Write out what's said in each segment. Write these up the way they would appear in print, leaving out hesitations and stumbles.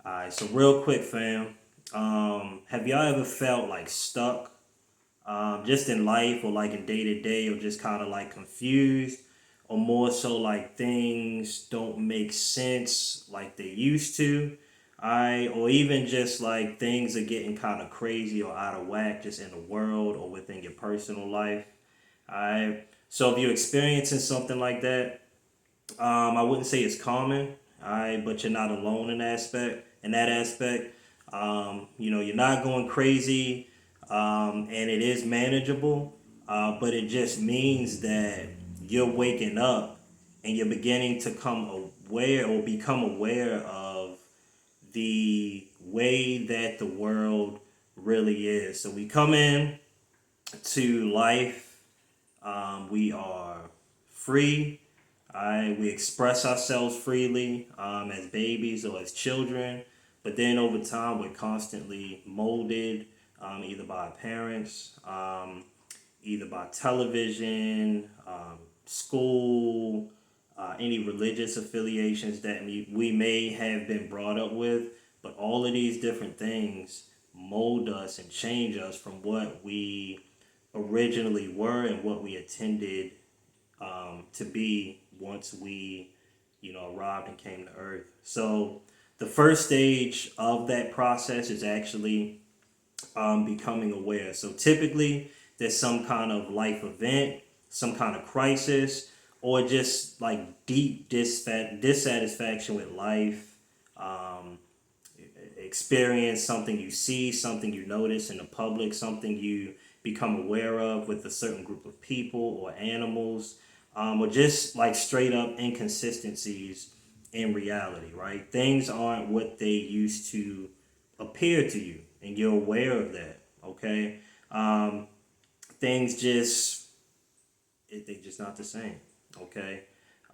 Alright, so real quick, fam. Have y'all ever felt like stuck, just in life or like in day to day, or just kind of like confused, or more so like things don't make sense like they used to? Or even just like things are getting kind of crazy or out of whack just in the world or within your personal life. So if you're experiencing something like that, I wouldn't say it's common, all right, but you're not alone in aspect. In that aspect, you're not going crazy, and it is manageable. But it just means that you're waking up and you're beginning to come aware or become aware of the way that the world really is. So we come in to life, we are free. We express ourselves freely as babies or as children, but then over time we're constantly molded, either by our parents, either by television, school, any religious affiliations that we may have been brought up with. But all of these different things mold us and change us from what we originally were and what we intended to be once we, arrived and came to Earth. So the first stage of that process is actually becoming aware. So typically, there's some kind of life event, some kind of crisis, or just like deep dissatisfaction with life. Um, Experience something you see, something you notice in the public, something you become aware of with a certain group of people or animals, or just like straight up inconsistencies in reality, right? Things aren't what they used to appear to you, and you're aware of that, okay? Um, Things just, they just not the same, okay?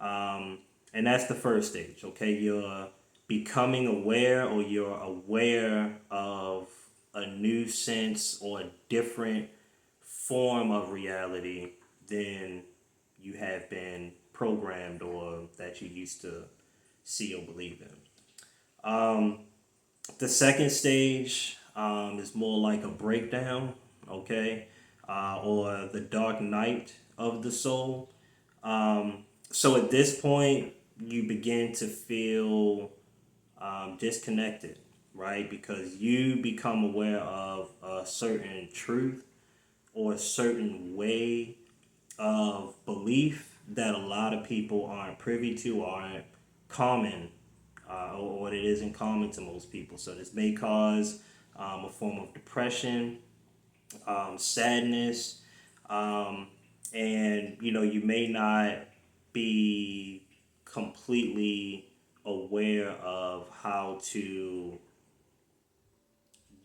Um, and that's the first stage, okay? You're becoming aware, or you're aware of a new sense or a different form of reality than you have been programmed or that you used to see or believe in. The second stage is more like a breakdown, okay, or the dark night of the soul. So at this point, you begin to feel disconnected, right? Because you become aware of a certain truth or a certain way of belief that a lot of people aren't privy to or aren't common, or it isn't common to most people. So this may cause a form of depression, sadness, um, and you may not be completely aware of how to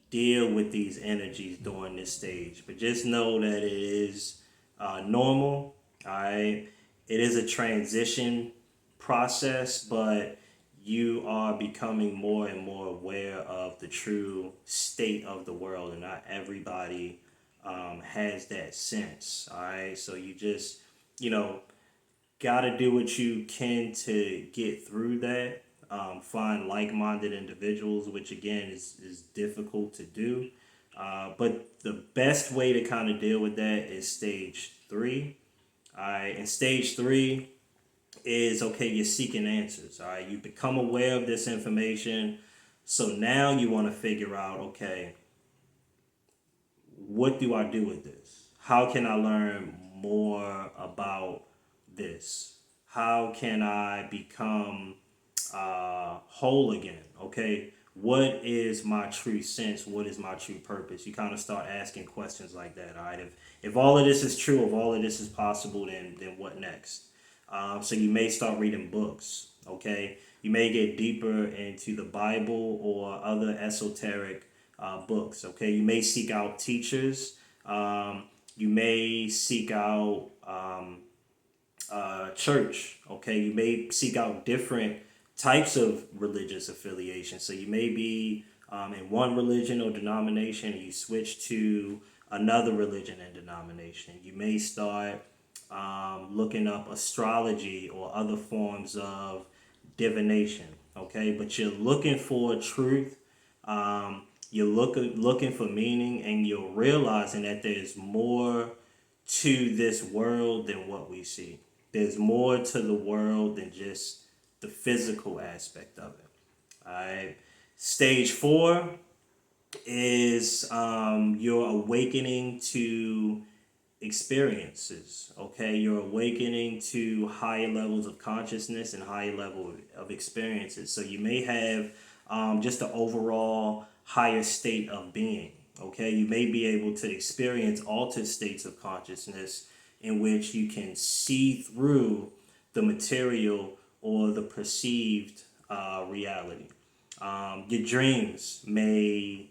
deal with these energies during this stage. But just know that it is normal. All right, it is a transition process, but you are becoming more and more aware of the true state of the world, and not everybody has that sense. All right, so you just you know got to do what you can to get through that. Find like-minded individuals, which again is difficult to do. But the best way to kind of deal with that is stage three. All right, and stage three is okay. You're seeking answers. All right, you become aware of this information, so now you want to figure out, okay, what do I do with this? How can I learn more about this? How can I become whole again? Okay, what is my true sense? What is my true purpose? You kind of start asking questions like that. All right, if all of this is true, if all of this is possible, then what next? So you may start reading books. Okay, you may get deeper into the Bible or other esoteric books. Okay, you may seek out teachers. You may seek out church. Okay, you may seek out different types of religious affiliation. So you may be in one religion or denomination, and you switch to another religion and denomination. You may start looking up astrology or other forms of divination. okay? But you're looking for truth. You're looking for meaning, and you're realizing that there's more to this world than what we see. There's more to the world than just the physical aspect of it. All right. Stage four is your awakening to experiences. Okay, you're awakening to higher levels of consciousness and higher level of experiences. So you may have just the overall higher state of being. Okay, you may be able to experience altered states of consciousness in which you can see through the material or the perceived reality. Your dreams may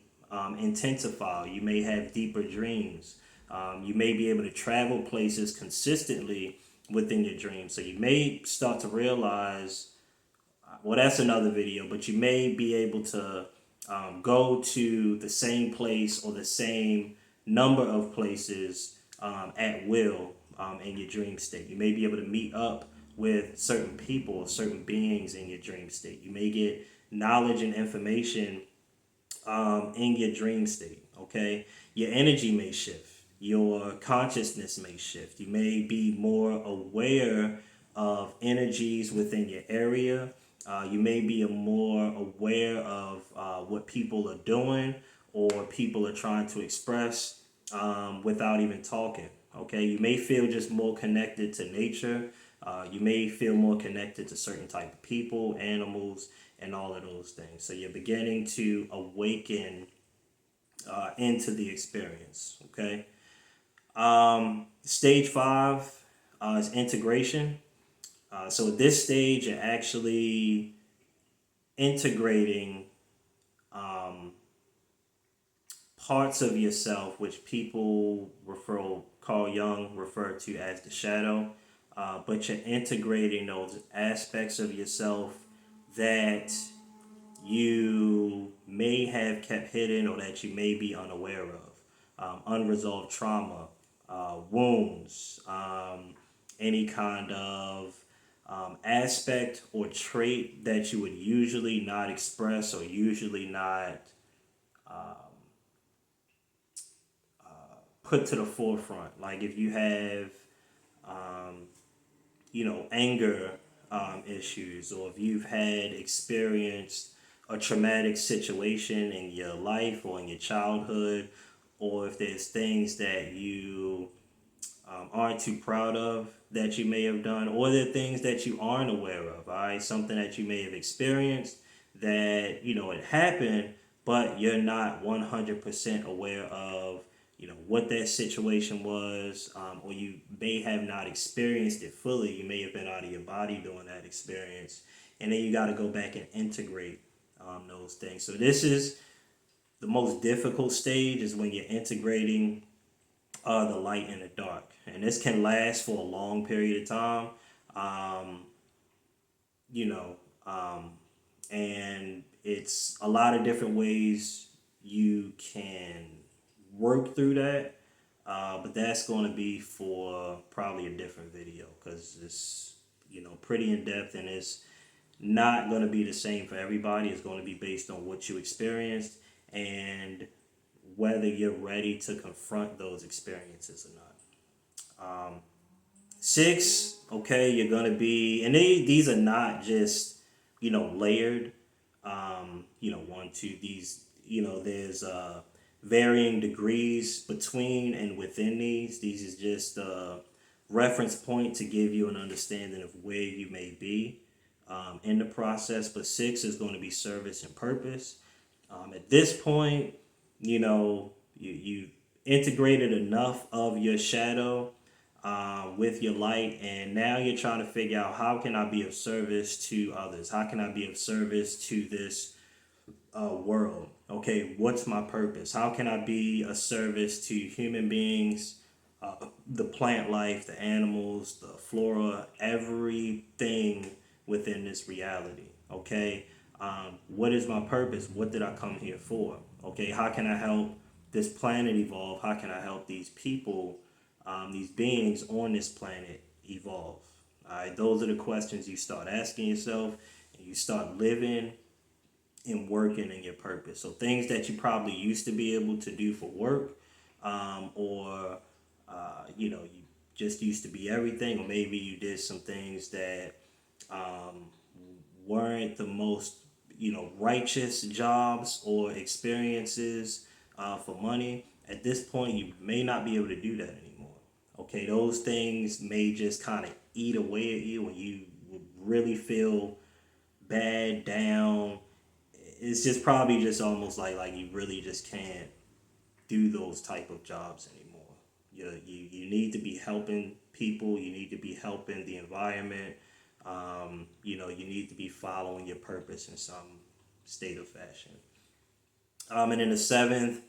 intensify. You may have deeper dreams. You may be able to travel places consistently within your dreams. So you may start to realize, well, that's another video, but you may be able to go to the same place or the same number of places at will in your dream state. You may be able to meet up with certain people or certain beings in your dream state. You may get knowledge and information in your dream state. Okay, your energy may shift, your consciousness may shift. You may be more aware of energies within your area. You may be more aware of what people are doing or people are trying to express without even talking. Okay, you may feel just more connected to nature. You may feel more connected to certain type of people, animals, and all of those things. So you're beginning to awaken into the experience. Okay. Stage five is integration. So at this stage, you're actually integrating parts of yourself, which people Carl Jung referred to as the shadow. But you're integrating those aspects of yourself that you may have kept hidden or that you may be unaware of. Unresolved trauma, wounds, any kind of aspect or trait that you would usually not express or usually not put to the forefront. Like if you have, anger issues, or if you've had experienced a traumatic situation in your life or in your childhood, or if there's things that you aren't too proud of that you may have done, or there are things that you aren't aware of, all right? Something that you may have experienced that, it happened, but you're not 100% aware of, what that situation was, or you may have not experienced it fully. You may have been out of your body during that experience. And then you got to go back and integrate those things. So this is the most difficult stage, is when you're integrating the light and the dark. And this can last for a long period of time. You know, and it's a lot of different ways you can work through that. But that's going to be for probably a different video, because it's, pretty in depth, and it's not going to be the same for everybody. It's going to be based on what you experienced and whether you're ready to confront those experiences or not. 6, okay, you're going to be, and these are not just, layered, 1, 2, these, there's varying degrees between and within these. These is just a reference point to give you an understanding of where you may be in the process. But 6 is going to be service and purpose. At this point, you integrated enough of your shadow with your light, and now you're trying to figure out, how can I be of service to others? How can I be of service to this world? Okay, what's my purpose? How can I be a service to human beings, the plant life, the animals, the flora, everything within this reality? Okay, what is my purpose? What did I come here for? Okay, how can I help this planet evolve? How can I help these people, these beings on this planet evolve? All right, those are the questions you start asking yourself, and You start living and working in your purpose. So things that you probably used to be able to do for work, or you just used to be everything, or maybe you did some things that um, weren't the most righteous jobs or experiences for money. At this point, you may not be able to do that anymore. Okay, those things may just kind of eat away at you, and you would really feel bad, down. It's just probably just almost like you really just can't do those type of jobs anymore. You need to be helping people. You need to be helping the environment. You need to be following your purpose in some state of fashion. And then the seventh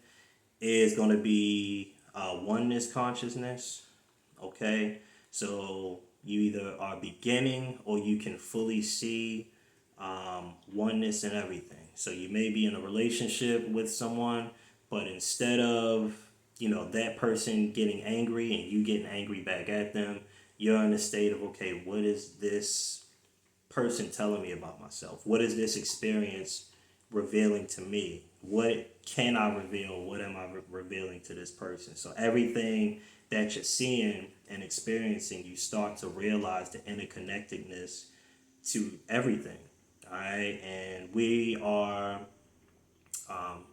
is going to be oneness consciousness. Okay, so you either are beginning or you can fully see oneness in everything. So you may be in a relationship with someone, but instead of that person getting angry and you getting angry back at them, you're in a state of, okay, what is this person telling me about myself? What is this experience revealing to me? What can I reveal? What am I revealing to this person? So everything that you're seeing and experiencing, you start to realize the interconnectedness to everything. All right, and we are, um,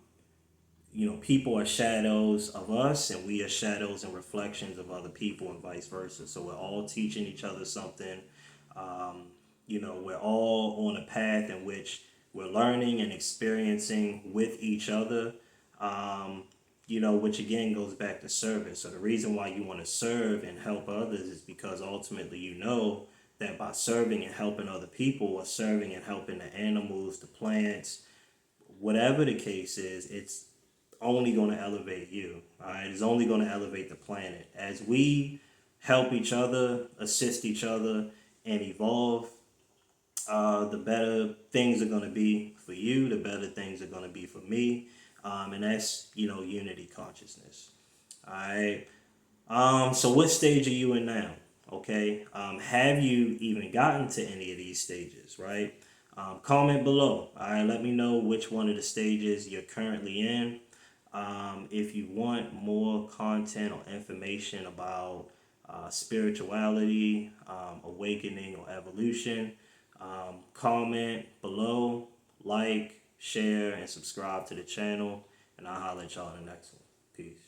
people are shadows of us, and we are shadows and reflections of other people, and vice versa. So we're all teaching each other something. Um, we're all on a path in which we're learning and experiencing with each other. Um, which again goes back to service. So the reason why you want to serve and help others is because ultimately that by serving and helping other people, or serving and helping the animals, the plants, whatever the case is, it's only going to elevate you. All right, it's only going to elevate the planet as we help each other, assist each other, and evolve. The better things are going to be for you. The better things are going to be for me, and that's unity consciousness. All right. So what stage are you in now? Okay. Have you even gotten to any of these stages? Right. Comment below. All right. Let me know which one of the stages you're currently in. If you want more content or information about spirituality, awakening, or evolution, comment below, like, share, and subscribe to the channel. And I'll holler at y'all in the next one. Peace.